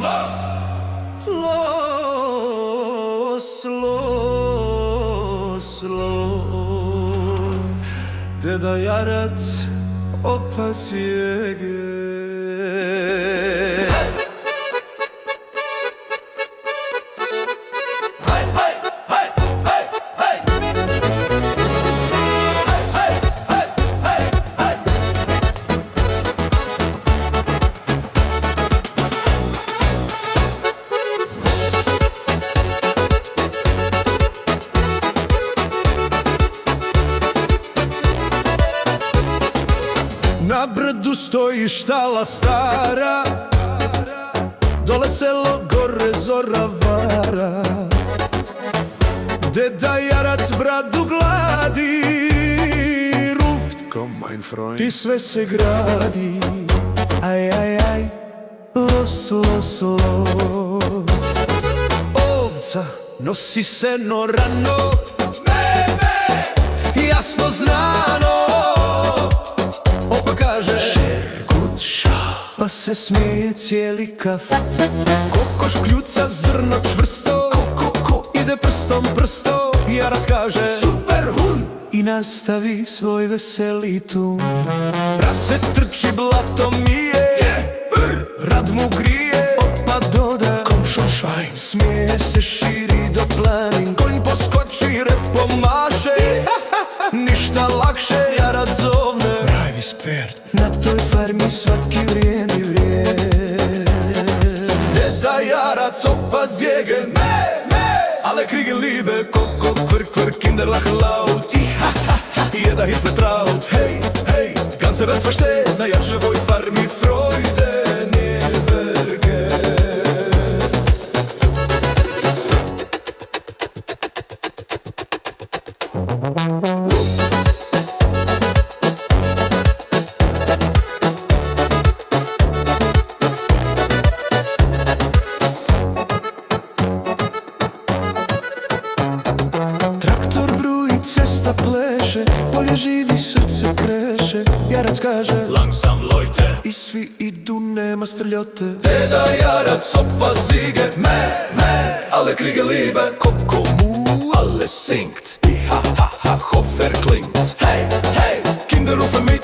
Los, los, los, Deda jarac opas jege. Na brdu stoji štala stara, dole selo, gore zora vara. Deda jarac bradu gladi, ruft, komm mein Freund, i sve se gradi. Aj, aj, aj, los, los, los. Ovca nosi seno rano, me, me, jasno znano. Kaže Šergut ša, pa se smije cijeli kaf. Kokoš kljuca zrno čvrsto, ko, ide prstom prsto. Jarac kaže super hun i nastavi svoj veseli tun. Prase trči, blato mije, rad mu grije. Opa doda komm schon Schwein, smije se širi do planin. Konj poskoči, rep pomaše, ništa lakše. Jarac zovne na toj farmi svaki vrijedi vrijed. Deda jarac opas jege, me, me, alle kriegen Liebe. Koko, kvr, kvr, Kinder lachen laut. Jeder Hit vertraut. Hey, hey, ganze Welt versteht. Na ja, живой farmi Freude nie vergeht. Pleše, polje živi, srce kreše. Jarac kaže langsam Leute, i svi idu, nema strljote. Deda jarac opas zige, me, me, alle kriegen Liebe. Koko mu, alle singt, i ha, ha, ha, Hofer klingt. Hey, hey, Kinder rufen mit,